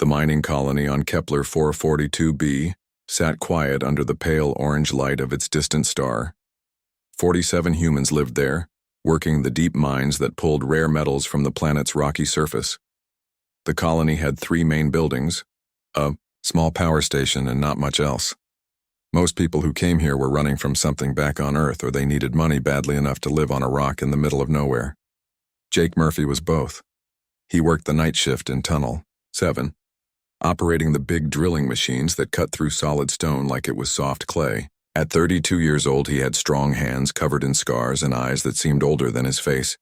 The mining colony on Kepler 442b sat quiet under the pale orange light of its distant star. 47 humans lived there, working the deep mines that pulled rare metals from the planet's rocky surface. The colony had 3 main buildings, a small power station, and not much else. Most people who came here were running from something back on Earth, or they needed money badly enough to live on a rock in the middle of nowhere. Jake Murphy was both. He worked the night shift in Tunnel 7, operating the big drilling machines that cut through solid stone like it was soft clay. At 32 years old, he had strong hands covered in scars and eyes that seemed older than his face.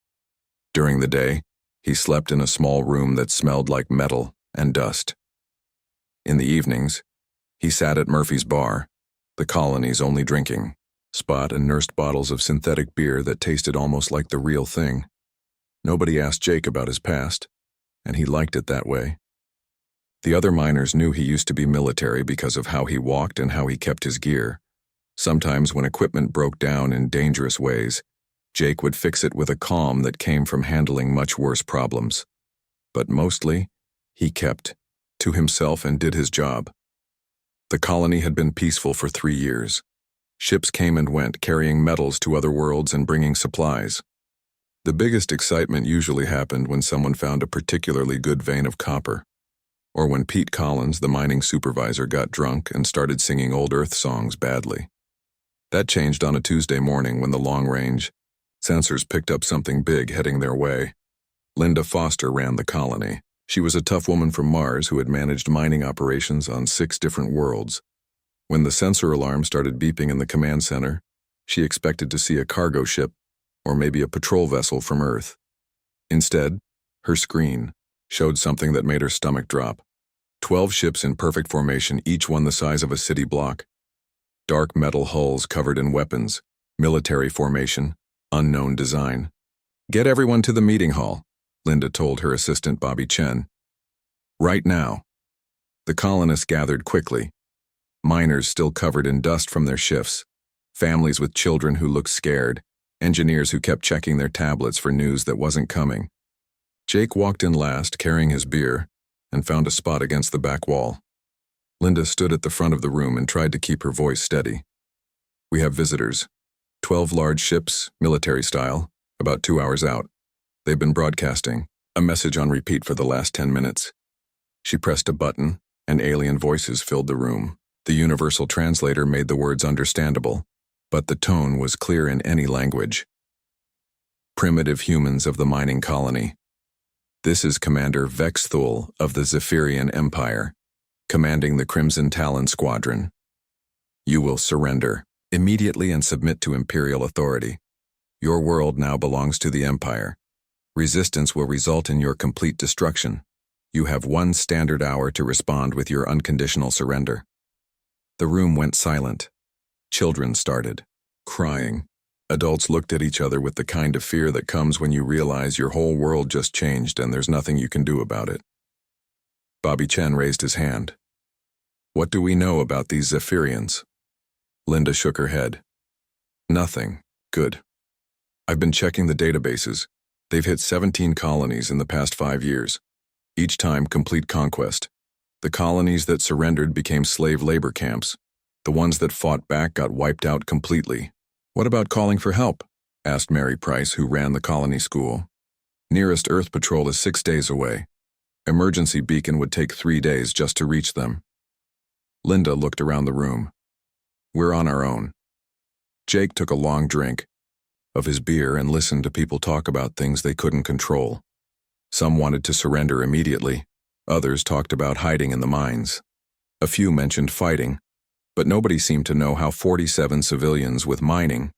During the day, he slept in a small room that smelled like metal and dust. In the evenings, he sat at Murphy's bar, the colony's only drinking spot, and nursed bottles of synthetic beer that tasted almost like the real thing. Nobody asked Jake about his past, and he liked it that way. The other miners knew he used to be military because of how he walked and how he kept his gear. Sometimes when equipment broke down in dangerous ways, Jake would fix it with a calm that came from handling much worse problems. But mostly, he kept to himself and did his job. The colony had been peaceful for 3 years. Ships came and went, carrying metals to other worlds and bringing supplies. The biggest excitement usually happened when someone found a particularly good vein of copper, or when Pete Collins, the mining supervisor, got drunk and started singing old Earth songs badly. That changed on a Tuesday morning when the long-range sensors picked up something big heading their way. Linda Foster ran the colony. She was a tough woman from Mars who had managed mining operations on 6 different worlds. When the sensor alarm started beeping in the command center, she expected to see a cargo ship or maybe a patrol vessel from Earth. Instead, her screen showed something that made her stomach drop. 12 ships in perfect formation, each one the size of a city block. Dark metal hulls covered in weapons, military formation, unknown design. "Get everyone to the meeting hall," Linda told her assistant Bobby Chen. "Right now." The colonists gathered quickly. Miners still covered in dust from their shifts, families with children who looked scared, engineers who kept checking their tablets for news that wasn't coming. Jake walked in last, carrying his beer, and found a spot against the back wall. Linda stood at the front of the room and tried to keep her voice steady. "We have visitors. 12 large ships, military style, about 2 hours out. They've been broadcasting a message on repeat for the last 10 minutes. She pressed a button, and alien voices filled the room. The universal translator made the words understandable, but the tone was clear in any language. "Primitive humans of the mining colony. This is Commander Vex Thul of the Zephyrian Empire, commanding the Crimson Talon Squadron. You will surrender immediately and submit to Imperial authority. Your world now belongs to the Empire. Resistance will result in your complete destruction. You have 1 standard hour to respond with your unconditional surrender." The room went silent. Children started crying. Adults looked at each other with the kind of fear that comes when you realize your whole world just changed and there's nothing you can do about it. Bobby Chen raised his hand. "What do we know about these Zephyrians?" Linda shook her head. "Nothing. Good. I've been checking the databases. They've hit 17 colonies in the past 5 years. Each time complete conquest. The colonies that surrendered became slave labor camps. The ones that fought back got wiped out completely." "What about calling for help?" asked Mary Price, who ran the colony school. "Nearest Earth patrol is 6 days away. Emergency beacon would take 3 days just to reach them." Linda looked around the room. "We're on our own." Jake took a long drink of his beer and listened to people talk about things they couldn't control. Some wanted to surrender immediately. Others talked about hiding in the mines. A few mentioned fighting, but nobody seemed to know how 47 civilians with mining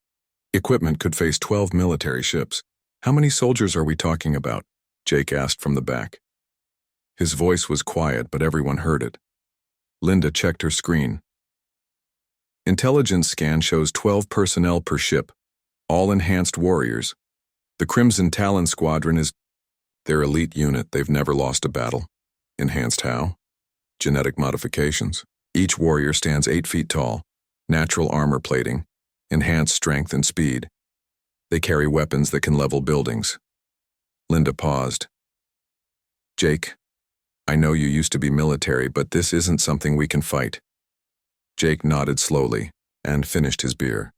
equipment could face 12 military ships. "How many soldiers are we talking about?" Jake asked from the back. His voice was quiet, but everyone heard it. Linda checked her screen. "Intelligence scan shows 12 personnel per ship, all enhanced warriors. The Crimson Talon Squadron is their elite unit. They've never lost a battle." "Enhanced how?" "Genetic modifications. Each warrior stands 8 feet tall, natural armor plating, enhanced strength and speed. They carry weapons that can level buildings." Linda paused. "Jake, I know you used to be military, but this isn't something we can fight. Jake nodded slowly and finished his beer.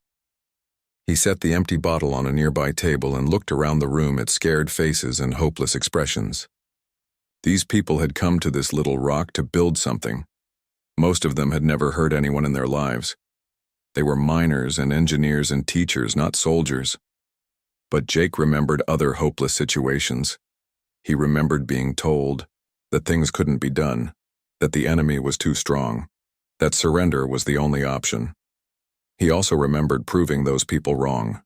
He set the empty bottle on a nearby table and looked around the room at scared faces and hopeless expressions. These people had come to this little rock to build something. Most of them had never hurt anyone in their lives. They were miners and engineers and teachers, not soldiers. But Jake remembered other hopeless situations. He remembered being told that things couldn't be done, that the enemy was too strong, that surrender was the only option. He also remembered proving those people wrong.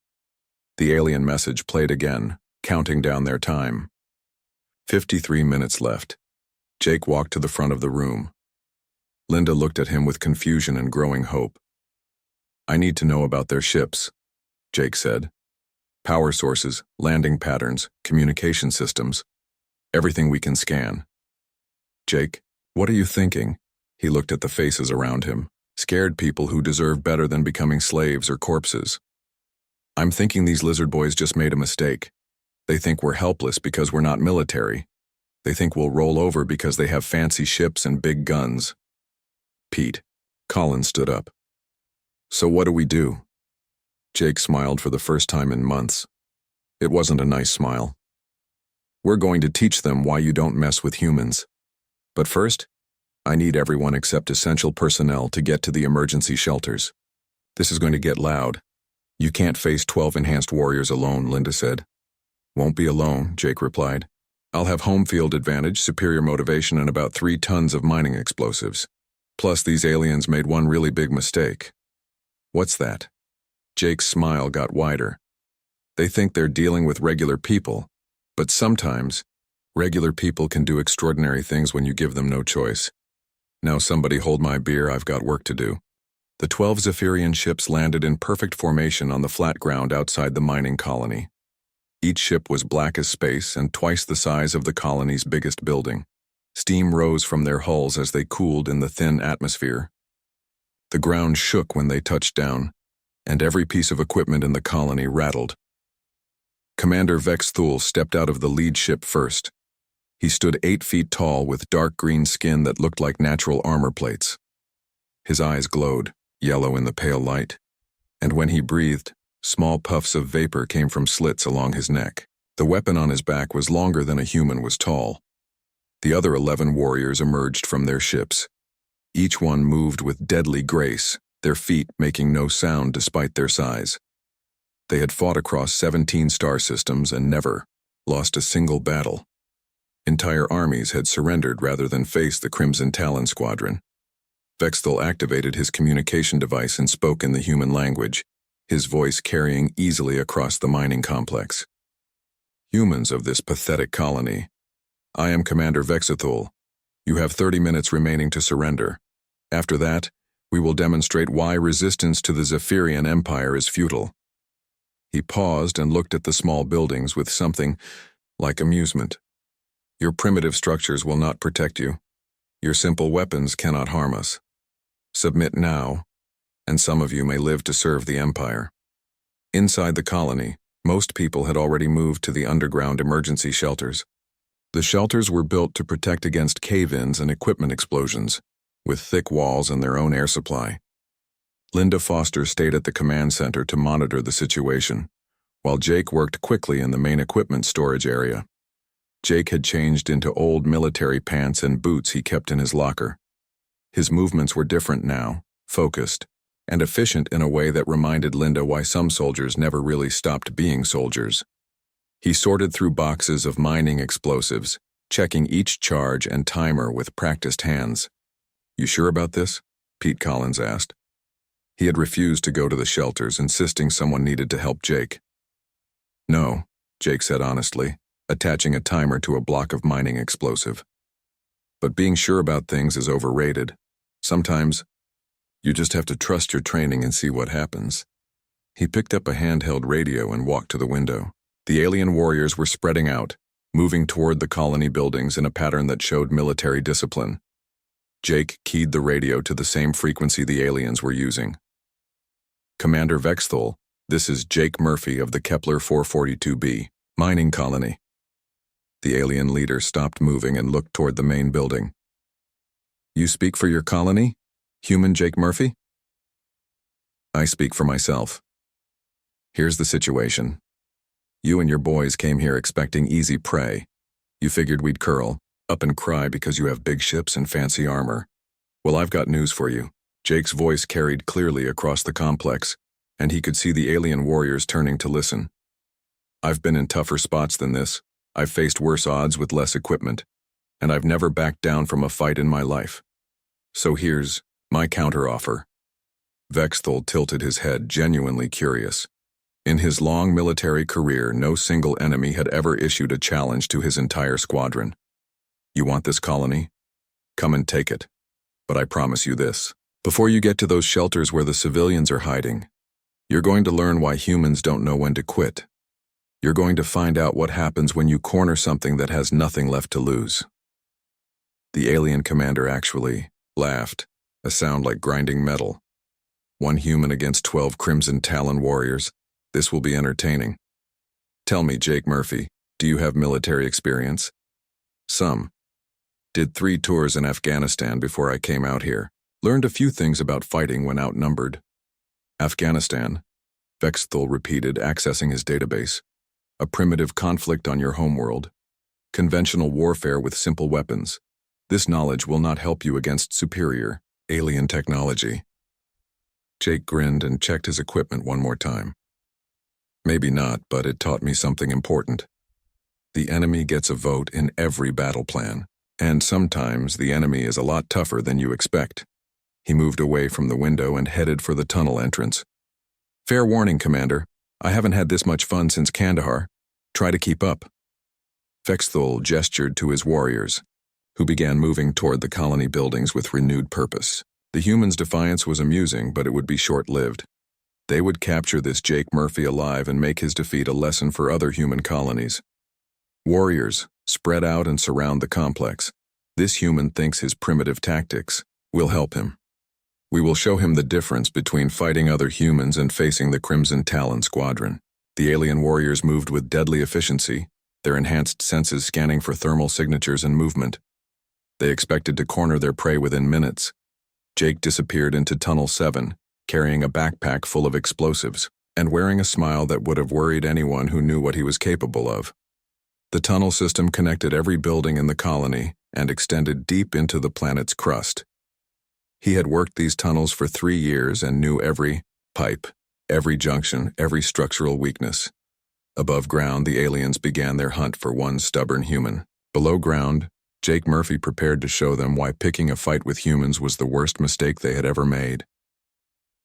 The alien message played again, counting down their time. 53 minutes left. Jake walked to the front of the room. Linda looked at him with confusion and growing hope. I need to know about their ships, Jake said. Power sources, landing patterns, communication systems, everything we can scan. Jake, what are you thinking? He looked at the faces around him, scared people who deserve better than becoming slaves or corpses. I'm thinking these lizard boys just made a mistake. They think we're helpless because we're not military. They think we'll roll over because they have fancy ships and big guns. Pete. Colin stood up. So what do we do? Jake smiled for the first time in months. It wasn't a nice smile. We're going to teach them why you don't mess with humans. But first, I need everyone except essential personnel to get to the emergency shelters. This is going to get loud. You can't face 12 enhanced warriors alone, Linda said. Won't be alone, Jake replied. I'll have home field advantage, superior motivation, and about 3 tons of mining explosives. Plus, these aliens made one really big mistake. What's that? Jake's smile got wider. They think they're dealing with regular people, but sometimes, regular people can do extraordinary things when you give them no choice. Now somebody hold my beer, I've got work to do. The 12 Zephyrian ships landed in perfect formation on the flat ground outside the mining colony. Each ship was black as space and twice the size of the colony's biggest building. Steam rose from their hulls as they cooled in the thin atmosphere. The ground shook when they touched down, and every piece of equipment in the colony rattled. Commander Vex Thule stepped out of the lead ship first. He stood 8 feet tall with dark green skin that looked like natural armor plates. His eyes glowed, yellow in the pale light, and when he breathed, small puffs of vapor came from slits along his neck. The weapon on his back was longer than a human was tall. The other 11 warriors emerged from their ships. Each one moved with deadly grace, their feet making no sound despite their size. They had fought across 17 star systems and never lost a single battle. Entire armies had surrendered rather than face the Crimson Talon Squadron. Vexthal activated his communication device and spoke in the human language, his voice carrying easily across the mining complex. Humans of this pathetic colony, I am Commander Vexithul. You have 30 minutes remaining to surrender. After that, we will demonstrate why resistance to the Zephyrian Empire is futile. He paused and looked at the small buildings with something like amusement. Your primitive structures will not protect you. Your simple weapons cannot harm us. Submit now, and some of you may live to serve the Empire. Inside the colony, most people had already moved to the underground emergency shelters. The shelters were built to protect against cave-ins and equipment explosions, with thick walls and their own air supply. Linda Foster stayed at the command center to monitor the situation, while Jake worked quickly in the main equipment storage area. Jake had changed into old military pants and boots he kept in his locker. His movements were different now, focused, and efficient in a way that reminded Linda why some soldiers never really stopped being soldiers. He sorted through boxes of mining explosives, checking each charge and timer with practiced hands. You sure about this? Pete Collins asked. He had refused to go to the shelters, insisting someone needed to help Jake. No, Jake said honestly, attaching a timer to a block of mining explosive. But being sure about things is overrated. Sometimes, you just have to trust your training and see what happens. He picked up a handheld radio and walked to the window. The alien warriors were spreading out, moving toward the colony buildings in a pattern that showed military discipline. Jake keyed the radio to the same frequency the aliens were using. Commander Vexthal, this is Jake Murphy of the Kepler 442b, mining colony. The alien leader stopped moving and looked toward the main building. You speak for your colony, human Jake Murphy? I speak for myself. Here's the situation. You and your boys came here expecting easy prey. You figured we'd curl up and cry because you have big ships and fancy armor. Well, I've got news for you. Jake's voice carried clearly across the complex, and he could see the alien warriors turning to listen. I've been in tougher spots than this. I've faced worse odds with less equipment, and I've never backed down from a fight in my life. So here's my counteroffer. Vexthul tilted his head, genuinely curious. In his long military career, no single enemy had ever issued a challenge to his entire squadron. You want this colony? Come and take it. But I promise you this. Before you get to those shelters where the civilians are hiding, you're going to learn why humans don't know when to quit. You're going to find out what happens when you corner something that has nothing left to lose. The alien commander actually laughed, a sound like grinding metal. 1 human against 12 Crimson Talon warriors. This will be entertaining. Tell me, Jake Murphy, do you have military experience? Some. Did 3 tours in Afghanistan before I came out here. Learned a few things about fighting when outnumbered. Afghanistan, Vexthul repeated, accessing his database. A primitive conflict on your homeworld. Conventional warfare with simple weapons. This knowledge will not help you against superior, alien technology. Jake grinned and checked his equipment one more time. Maybe not, but it taught me something important. The enemy gets a vote in every battle plan, and sometimes the enemy is a lot tougher than you expect. He moved away from the window and headed for the tunnel entrance. Fair warning, Commander. I haven't had this much fun since Kandahar. Try to keep up. Vexthul gestured to his warriors, who began moving toward the colony buildings with renewed purpose. The humans' defiance was amusing, but it would be short-lived. They would capture this Jake Murphy alive and make his defeat a lesson for other human colonies. Warriors, spread out and surround the complex. This human thinks his primitive tactics will help him. We will show him the difference between fighting other humans and facing the Crimson Talon squadron. The alien warriors moved with deadly efficiency, their enhanced senses scanning for thermal signatures and movement. They expected to corner their prey within minutes. Jake disappeared into Tunnel 7, carrying a backpack full of explosives, and wearing a smile that would have worried anyone who knew what he was capable of. The tunnel system connected every building in the colony and extended deep into the planet's crust. He had worked these tunnels for 3 years and knew every pipe, every junction, every structural weakness. Above ground, the aliens began their hunt for one stubborn human. Below ground, Jake Murphy prepared to show them why picking a fight with humans was the worst mistake they had ever made.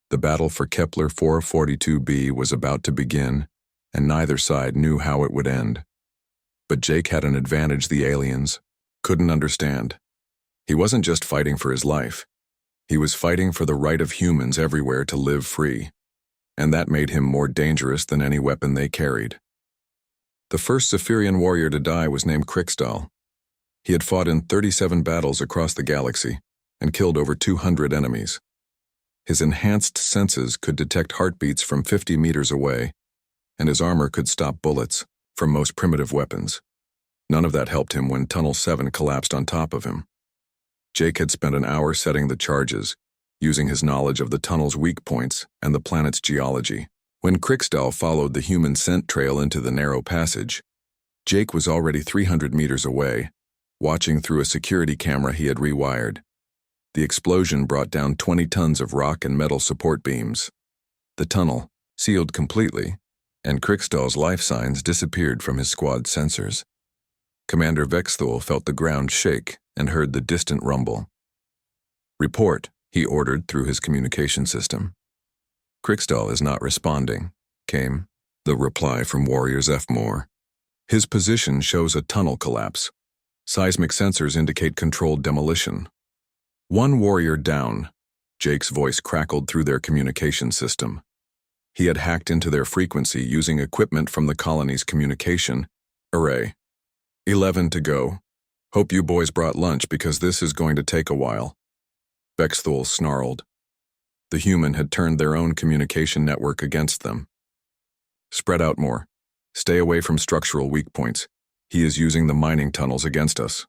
The battle for Kepler 442b was about to begin, and neither side knew how it would end. But Jake had an advantage the aliens couldn't understand. He wasn't just fighting for his life. He was fighting for the right of humans everywhere to live free, and that made him more dangerous than any weapon they carried. The first Zephyrian warrior to die was named Krikstal. He had fought in 37 battles across the galaxy and killed over 200 enemies. His enhanced senses could detect heartbeats from 50 meters away, and his armor could stop bullets from most primitive weapons. None of that helped him when Tunnel 7 collapsed on top of him. Jake had spent an hour setting the charges, using his knowledge of the tunnel's weak points and the planet's geology. When Krikstal followed the human scent trail into the narrow passage, Jake was already 300 meters away, watching through a security camera he had rewired. The explosion brought down 20 tons of rock and metal support beams. The tunnel sealed completely, and Krikstal's life signs disappeared from his squad's sensors. Commander Vexthul felt the ground shake and heard the distant rumble. "Report," he ordered through his communication system. "Krikstal is not responding," came the reply from Warriors F. Moore. "His position shows a tunnel collapse. Seismic sensors indicate controlled demolition." "One warrior down," Jake's voice crackled through their communication system. He had hacked into their frequency using equipment from the colony's communication array. 11 to go. Hope you boys brought lunch because this is going to take a while." Vexthul snarled. The human had turned their own communication network against them. "Spread out more. Stay away from structural weak points," He is using the mining tunnels against us.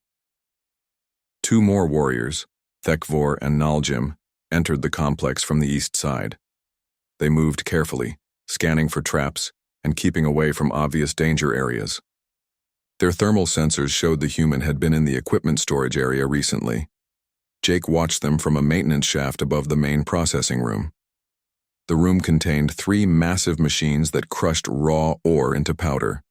Two more warriors, Thekvor and Naljim, entered the complex from the east side. They moved carefully, scanning for traps and keeping away from obvious danger areas. Their thermal sensors showed the human had been in the equipment storage area recently. Jake watched them from a maintenance shaft above the main processing room. The room contained 3 massive machines that crushed raw ore into powder.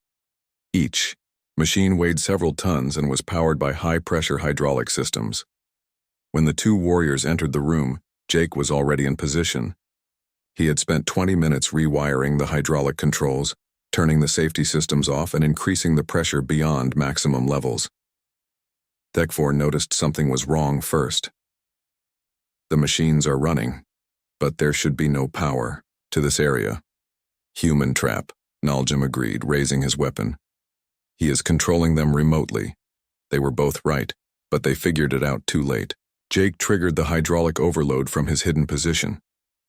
Each machine weighed several tons and was powered by high-pressure hydraulic systems. When the 2 warriors entered the room, Jake was already in position. He had spent 20 minutes rewiring the hydraulic controls, turning the safety systems off and increasing the pressure beyond maximum levels. Thekvor noticed something was wrong first. The machines are running, but there should be no power to this area. Human trap, Naljim agreed, raising his weapon. He is controlling them remotely. They were both right, but they figured it out too late. Jake triggered the hydraulic overload from his hidden position.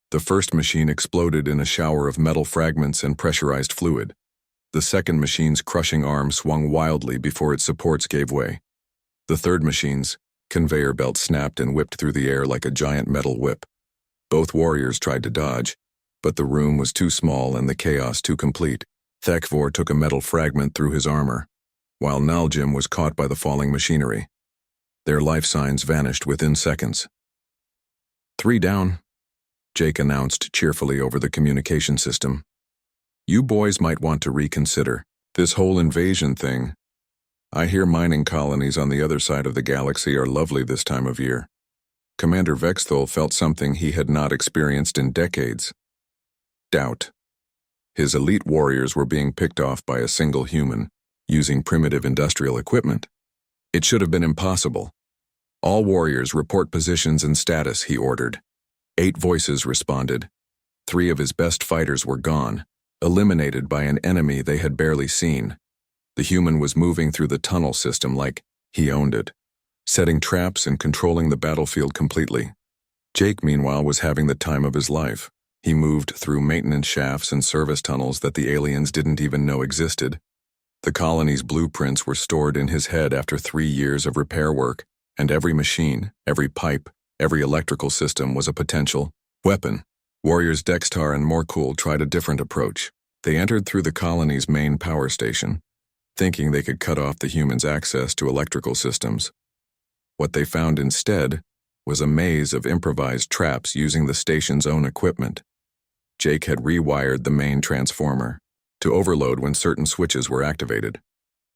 The first machine exploded in a shower of metal fragments and pressurized fluid. The second machine's crushing arm swung wildly before its supports gave way. The third machine's conveyor belt snapped and whipped through the air like a giant metal whip. Both warriors tried to dodge, but the room was too small and the chaos too complete. Thekvor took a metal fragment through his armor, while Naljim was caught by the falling machinery. Their life signs vanished within seconds. 3 down, Jake announced cheerfully over the communication system. You boys might want to reconsider this whole invasion thing. I hear mining colonies on the other side of the galaxy are lovely this time of year. Commander Vexthul felt something he had not experienced in decades. Doubt. His elite warriors were being picked off by a single human, using primitive industrial equipment. It should have been impossible. All warriors report positions and status, he ordered. 8 voices responded. 3 of his best fighters were gone, eliminated by an enemy they had barely seen. The human was moving through the tunnel system like he owned it, setting traps and controlling the battlefield completely. Jake, meanwhile, was having the time of his life. He moved through maintenance shafts and service tunnels that the aliens didn't even know existed. The colony's blueprints were stored in his head after 3 years of repair work, and every machine, every pipe, every electrical system was a potential weapon. Warriors Dextar and Morkul tried a different approach. They entered through the colony's main power station, thinking they could cut off the humans' access to electrical systems. What they found instead was a maze of improvised traps using the station's own equipment. Jake had rewired the main transformer to overload when certain switches were activated.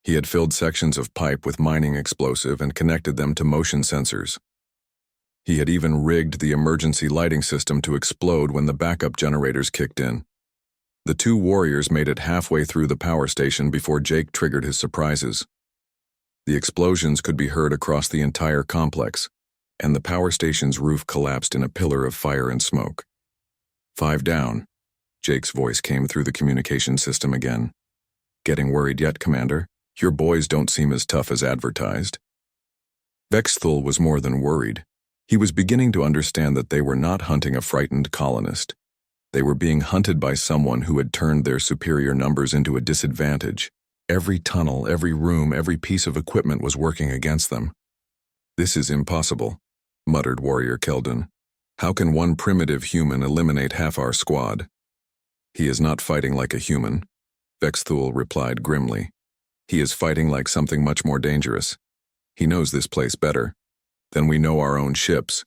He had filled sections of pipe with mining explosive and connected them to motion sensors. He had even rigged the emergency lighting system to explode when the backup generators kicked in. The 2 warriors made it halfway through the power station before Jake triggered his surprises. The explosions could be heard across the entire complex, and the power station's roof collapsed in a pillar of fire and smoke. 5 down, Jake's voice came through the communication system again. Getting worried yet, Commander? Your boys don't seem as tough as advertised. Vexthul was more than worried. He was beginning to understand that they were not hunting a frightened colonist. They were being hunted by someone who had turned their superior numbers into a disadvantage. Every tunnel, every room, every piece of equipment was working against them. This is impossible, muttered Warrior Keldon. How can one primitive human eliminate half our squad? He is not fighting like a human, Vexthul replied grimly. He is fighting like something much more dangerous. He knows this place better than we know our own ships.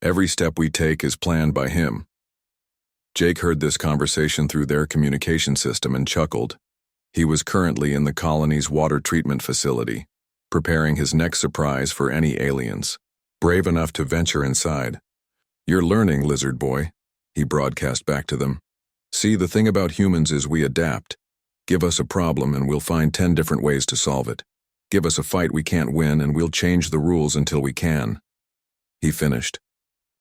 Every step we take is planned by him. Jake heard this conversation through their communication system and chuckled. He was currently in the colony's water treatment facility, preparing his next surprise for any aliens, brave enough to venture inside. You're learning, lizard boy, he broadcast back to them. See, the thing about humans is we adapt. Give us a problem and we'll find 10 different ways to solve it. Give us a fight we can't win and we'll change the rules until we can. He finished,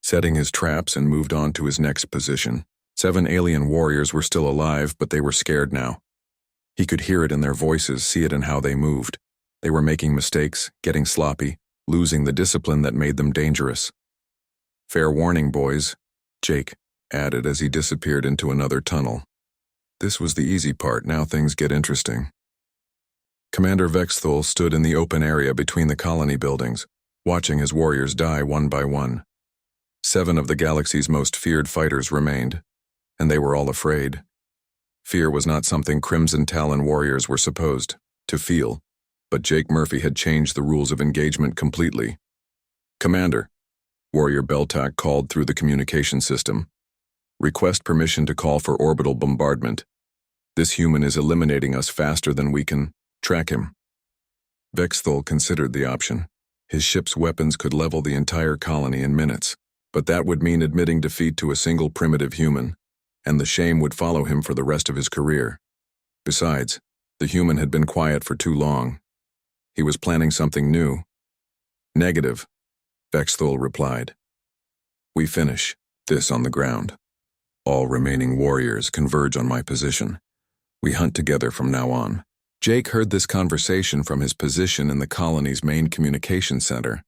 setting his traps and moved on to his next position. 7 alien warriors were still alive, but they were scared now. He could hear it in their voices, see it in how they moved. They were making mistakes, getting sloppy, losing the discipline that made them dangerous. Fair warning, boys, Jake added as he disappeared into another tunnel. This was the easy part, now things get interesting. Commander Vexthul stood in the open area between the colony buildings, watching his warriors die one by one. 7 of the galaxy's most feared fighters remained, and they were all afraid. Fear was not something Crimson Talon warriors were supposed to feel, but Jake Murphy had changed the rules of engagement completely. "Commander," Warrior Beltak called through the communication system. "Request permission to call for orbital bombardment. This human is eliminating us faster than we can track him." Vexthul considered the option. His ship's weapons could level the entire colony in minutes, but that would mean admitting defeat to a single primitive human, and the shame would follow him for the rest of his career. Besides, the human had been quiet for too long. He was planning something new. "Negative," Vexthul replied. "We finish this on the ground. All remaining warriors converge on my position. We hunt together from now on." Jake heard this conversation from his position in the colony's main communication center.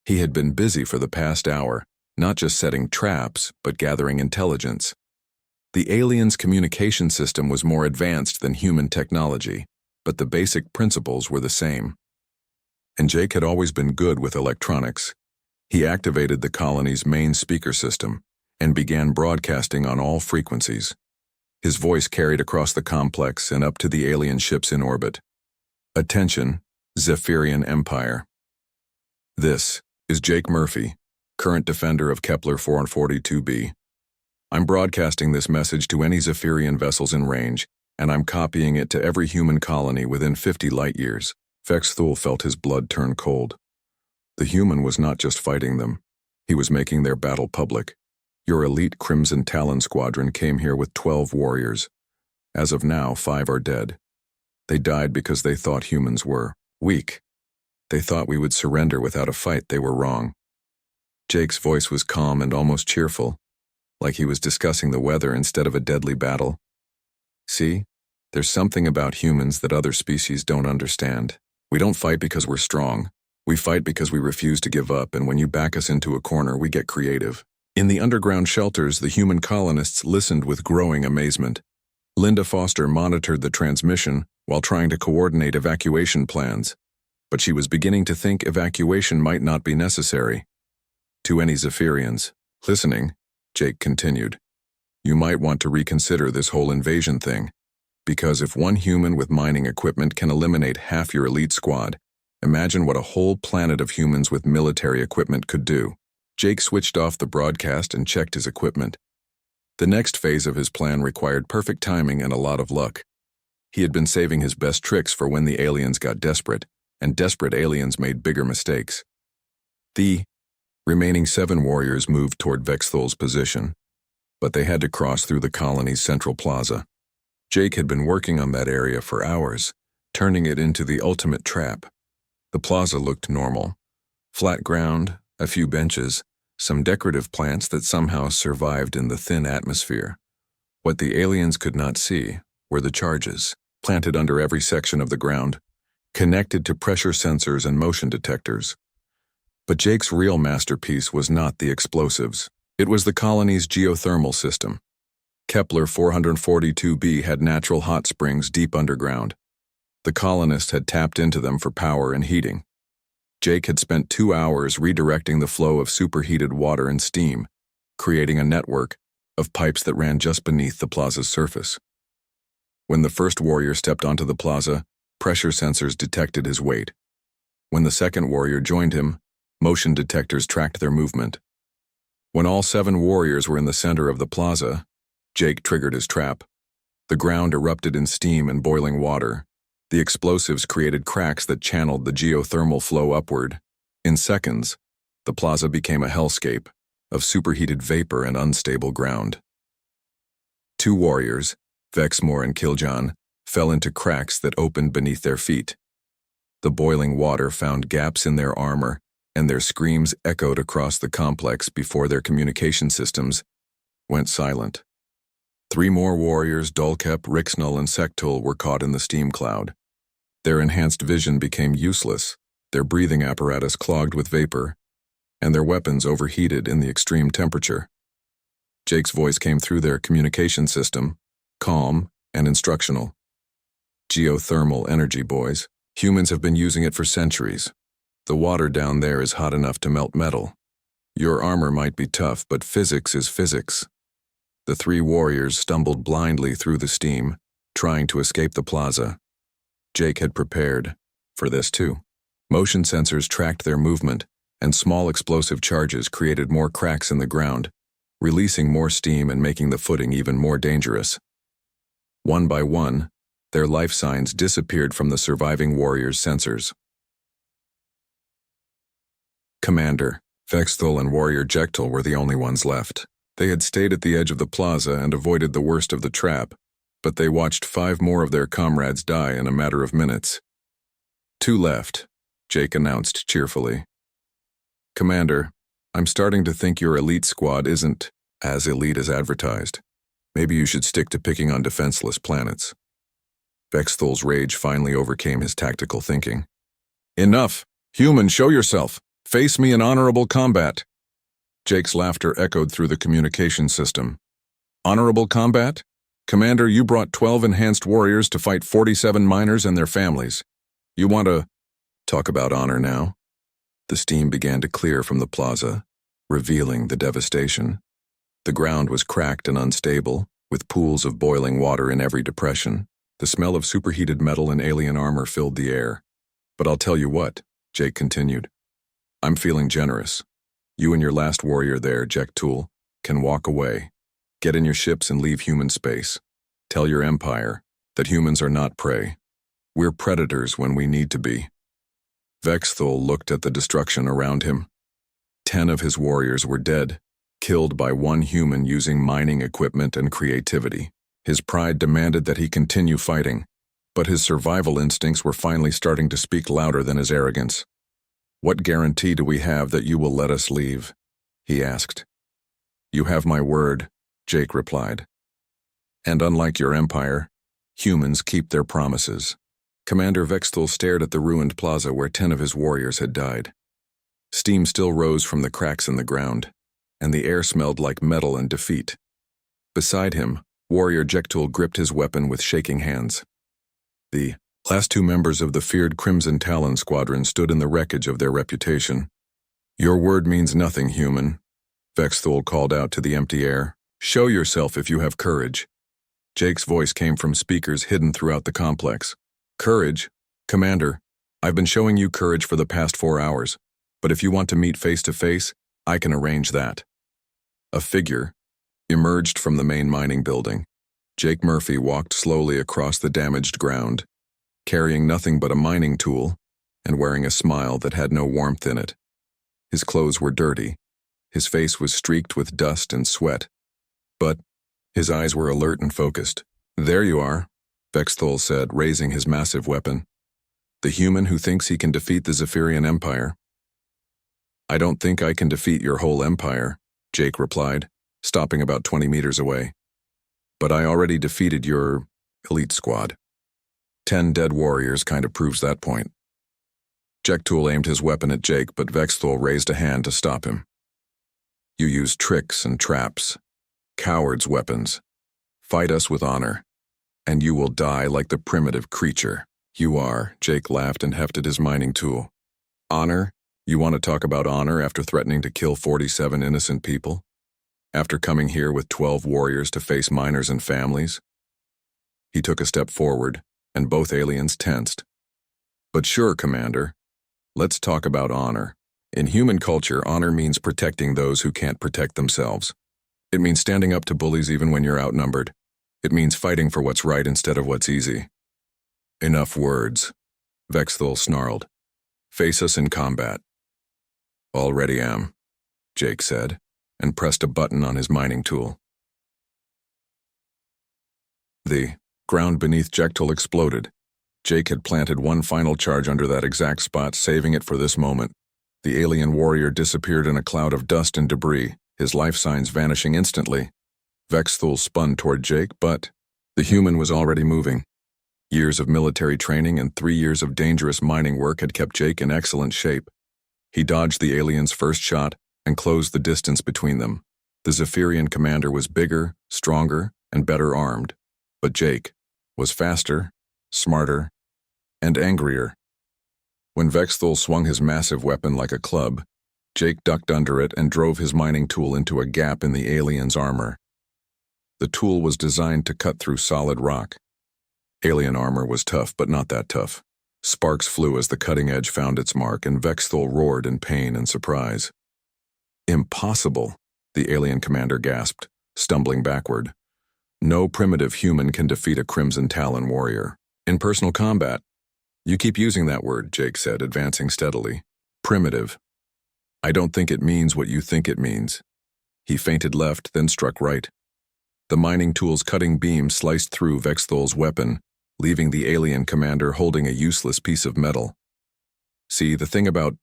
He had been busy for the past hour, not just setting traps, but gathering intelligence. The aliens' communication system was more advanced than human technology, but the basic principles were the same. And Jake had always been good with electronics. He activated the colony's main speaker system and began broadcasting on all frequencies. His voice carried across the complex and up to the alien ships in orbit. "Attention, Zephyrian Empire. This is Jake Murphy, current defender of Kepler 442b. I'm broadcasting this message to any Zephyrian vessels in range, and I'm copying it to every human colony within 50 light-years." Vexthul felt his blood turn cold. The human was not just fighting them. He was making their battle public. "Your elite Crimson Talon squadron came here with 12 warriors. As of now, 5 are dead. They died because they thought humans were weak. They thought we would surrender without a fight. They were wrong." Jake's voice was calm and almost cheerful, like he was discussing the weather instead of a deadly battle. "See, there's something about humans that other species don't understand. We don't fight because we're strong. We fight because we refuse to give up, and when you back us into a corner, we get creative." In the underground shelters, the human colonists listened with growing amazement. Linda Foster monitored the transmission while trying to coordinate evacuation plans, but she was beginning to think evacuation might not be necessary. To any Zephyrians listening, Jake continued, "You might want to reconsider this whole invasion thing, because if one human with mining equipment can eliminate half your elite squad, imagine what a whole planet of humans with military equipment could do." Jake switched off the broadcast and checked his equipment. The next phase of his plan required perfect timing and a lot of luck. He had been saving his best tricks for when the aliens got desperate, and desperate aliens made bigger mistakes. The remaining 7 warriors moved toward Vexthul's position, but they had to cross through the colony's central plaza. Jake had been working on that area for hours, turning it into the ultimate trap. The plaza looked normal. Flat ground, a few benches, some decorative plants that somehow survived in the thin atmosphere. What the aliens could not see were the charges, planted under every section of the ground, connected to pressure sensors and motion detectors. But Jake's real masterpiece was not the explosives. It was the colony's geothermal system. Kepler 442b had natural hot springs deep underground. The colonists had tapped into them for power and heating. Jake had spent 2 hours redirecting the flow of superheated water and steam, creating a network of pipes that ran just beneath the plaza's surface. When the first warrior stepped onto the plaza, pressure sensors detected his weight. When the second warrior joined him, motion detectors tracked their movement. When all 7 warriors were in the center of the plaza, Jake triggered his trap. The ground erupted in steam and boiling water. The explosives created cracks that channeled the geothermal flow upward. In seconds, the plaza became a hellscape of superheated vapor and unstable ground. 2 warriors, Vexmore and Kiljan, fell into cracks that opened beneath their feet. The boiling water found gaps in their armor, and their screams echoed across the complex before their communication systems went silent. 3 more warriors, Dulkep, Rixnall, and Sektul, were caught in the steam cloud. Their enhanced vision became useless, their breathing apparatus clogged with vapor, and their weapons overheated in the extreme temperature. Jake's voice came through their communication system, calm and instructional. Geothermal energy, boys. Humans have been using it for centuries. The water down there is hot enough to melt metal. Your armor might be tough, but physics is physics. The three warriors stumbled blindly through the steam, trying to escape the plaza. Jake had prepared for this too. Motion sensors tracked their movement, and small explosive charges created more cracks in the ground, releasing more steam and making the footing even more dangerous. One by one, their life signs disappeared from the surviving warriors' sensors. Commander Vexthul and Warrior Jektul were the only ones left. They had stayed at the edge of the plaza and avoided the worst of the trap, but they watched 5 more of their comrades die in a matter of minutes. 2 left, Jake announced cheerfully. Commander, I'm starting to think your elite squad isn't as elite as advertised. Maybe you should stick to picking on defenseless planets. Vexthul's rage finally overcame his tactical thinking. Enough! Human, show yourself! Face me in honorable combat! Jake's laughter echoed through the communication system. Honorable combat? Commander, you brought 12 enhanced warriors to fight 47 miners and their families. You want to talk about honor now? The steam began to clear from the plaza, revealing the devastation. The ground was cracked and unstable, with pools of boiling water in every depression. The smell of superheated metal and alien armor filled the air. But I'll tell you what, Jake continued. I'm feeling generous. You and your last warrior there, Jektul, can walk away. Get in your ships and leave human space. Tell your empire that humans are not prey. We're predators when we need to be. Vexthul looked at the destruction around him. 10 of his warriors were dead, killed by one human using mining equipment and creativity. His pride demanded that he continue fighting, but his survival instincts were finally starting to speak louder than his arrogance. What guarantee do we have that you will let us leave? He asked. You have my word, Jake replied. And unlike your empire, humans keep their promises. Commander Vexthul stared at the ruined plaza where 10 of his warriors had died. Steam still rose from the cracks in the ground, and the air smelled like metal and defeat. Beside him, Warrior Jektul gripped his weapon with shaking hands. The last 2 members of the feared Crimson Talon Squadron stood in the wreckage of their reputation. Your word means nothing, human, Vexthul called out to the empty air. Show yourself if you have courage. Jake's voice came from speakers hidden throughout the complex. Courage? Commander, I've been showing you courage for the past 4 hours, but if you want to meet face to face, I can arrange that. A figure emerged from the main mining building. Jake Murphy walked slowly across the damaged ground, carrying nothing but a mining tool and wearing a smile that had no warmth in it. His clothes were dirty. His face was streaked with dust and sweat, but his eyes were alert and focused. There you are, Vexthul said, raising his massive weapon. The human who thinks he can defeat the Zephyrian Empire. I don't think I can defeat your whole empire, Jake replied, stopping about 20 meters away. But I already defeated your elite squad. 10 dead warriors kind of proves that point. Jektul aimed his weapon at Jake, but Vexthul raised a hand to stop him. You use tricks and traps, cowards' weapons. Fight us with honor, and you will die like the primitive creature you are, Jake laughed and hefted his mining tool. Honor? You want to talk about honor after threatening to kill 47 innocent people? After coming here with 12 warriors to face miners and families? He took a step forward, and both aliens tensed. But sure, Commander. Let's talk about honor. In human culture, honor means protecting those who can't protect themselves. It means standing up to bullies even when you're outnumbered. It means fighting for what's right instead of what's easy. Enough words, Vexthul snarled. Face us in combat. Already am, Jake said, and pressed a button on his mining tool. The ground beneath Jektul exploded. Jake had planted one final charge under that exact spot, saving it for this moment. The alien warrior disappeared in a cloud of dust and debris, his life signs vanishing instantly. Vexthul spun toward Jake, but the human was already moving. Years of military training and 3 years of dangerous mining work had kept Jake in excellent shape. He dodged the alien's first shot and closed the distance between them. The Zephyrian commander was bigger, stronger, and better armed, but Jake was faster smarter, and angrier. When Vexthul swung his massive weapon like a club, Jake ducked under it and drove his mining tool into a gap in the alien's armor. The tool was designed to cut through solid rock. Alien armor was tough, but not that tough. Sparks flew as the cutting edge found its mark, and Vexthul roared in pain and surprise. Impossible, the alien commander gasped, stumbling backward. No primitive human can defeat a Crimson Talon warrior. In personal combat, you keep using that word, Jake said, advancing steadily. Primitive. I don't think it means what you think it means. He feinted left, then struck right. The mining tool's cutting beam sliced through Vexthul's weapon, leaving the alien commander holding a useless piece of metal. See, the thing about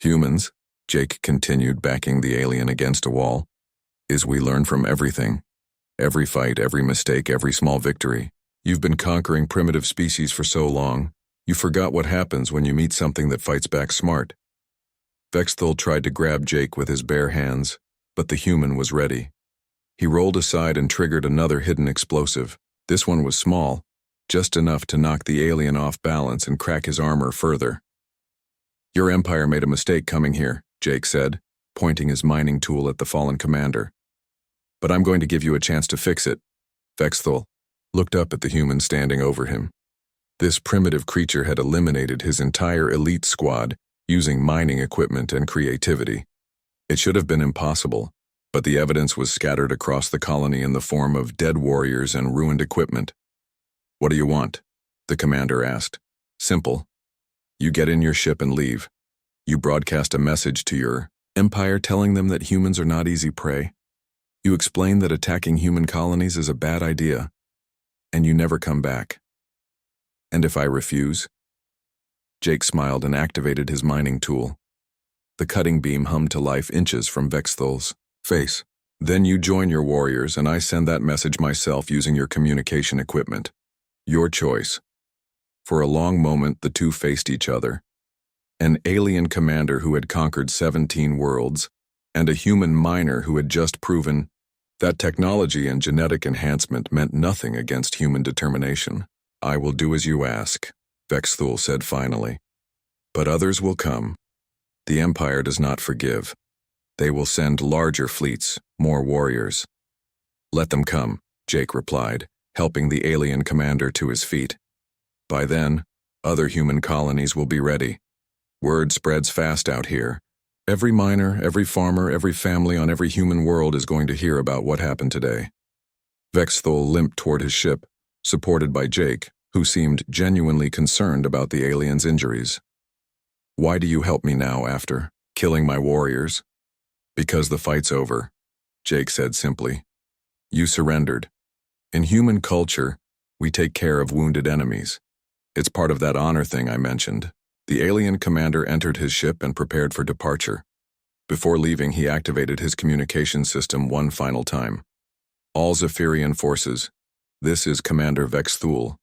humans, Jake continued, backing the alien against a wall, is we learn from everything. Every fight, every mistake, every small victory. You've been conquering primitive species for so long, you forgot what happens when you meet something that fights back smart. Vexthul tried to grab Jake with his bare hands, but the human was ready. He rolled aside and triggered another hidden explosive. This one was small, just enough to knock the alien off balance and crack his armor further. Your empire made a mistake coming here, Jake said, pointing his mining tool at the fallen commander. But I'm going to give you a chance to fix it. Vexthul looked up at the human standing over him. This primitive creature had eliminated his entire elite squad using mining equipment and creativity. It should have been impossible, but the evidence was scattered across the colony in the form of dead warriors and ruined equipment. What do you want? The commander asked. Simple. You get in your ship and leave. You broadcast a message to your empire telling them that humans are not easy prey. You explain that attacking human colonies is a bad idea, and you never come back. And if I refuse? Jake smiled and activated his mining tool. The cutting beam hummed to life inches from Vexthul's face. Then you join your warriors, and I send that message myself using your communication equipment. Your choice. For a long moment, the two faced each other. An alien commander who had conquered 17 worlds, and a human miner who had just proven that technology and genetic enhancement meant nothing against human determination. I will do as you ask, Vexthul said finally. But others will come. The Empire does not forgive. They will send larger fleets, more warriors. Let them come, Jake replied, helping the alien commander to his feet. By then, other human colonies will be ready. Word spreads fast out here. Every miner, every farmer, every family on every human world is going to hear about what happened today. Vexthul limped toward his ship, supported by Jake, who seemed genuinely concerned about the alien's injuries. Why do you help me now after killing my warriors? Because the fight's over, Jake said simply. You surrendered. In human culture, we take care of wounded enemies. It's part of that honor thing I mentioned. The alien commander entered his ship and prepared for departure. Before leaving, he activated his communication system one final time. All Zephyrian forces, this is Commander Vexthul.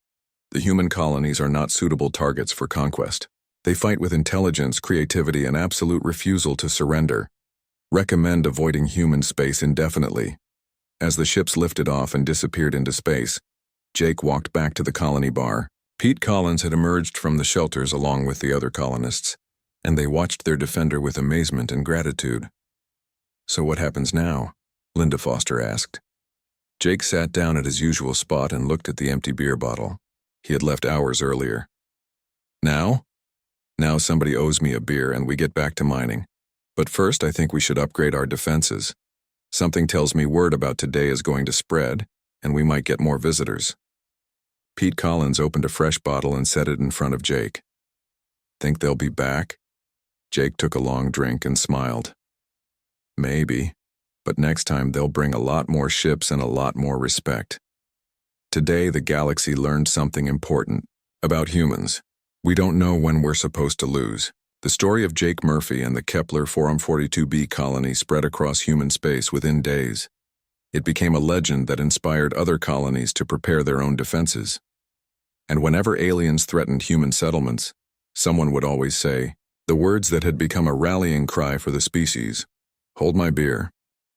The human colonies are not suitable targets for conquest. They fight with intelligence, creativity, and absolute refusal to surrender. Recommend avoiding human space indefinitely. As the ships lifted off and disappeared into space, Jake walked back to the colony bar. Pete Collins had emerged from the shelters along with the other colonists, and they watched their defender with amazement and gratitude. So what happens now? Linda Foster asked. Jake sat down at his usual spot and looked at the empty beer bottle. He had left hours earlier. Now? Now somebody owes me a beer and we get back to mining. But first I think we should upgrade our defenses. Something tells me word about today is going to spread, and we might get more visitors. Pete Collins opened a fresh bottle and set it in front of Jake. Think they'll be back? Jake took a long drink and smiled. Maybe, but next time they'll bring a lot more ships and a lot more respect. Today the galaxy learned something important about humans. We don't know when we're supposed to lose. The story of Jake Murphy and the Kepler 442b colony spread across human space within days. It became a legend that inspired other colonies to prepare their own defenses. And whenever aliens threatened human settlements, someone would always say, the words that had become a rallying cry for the species, "Hold my beer."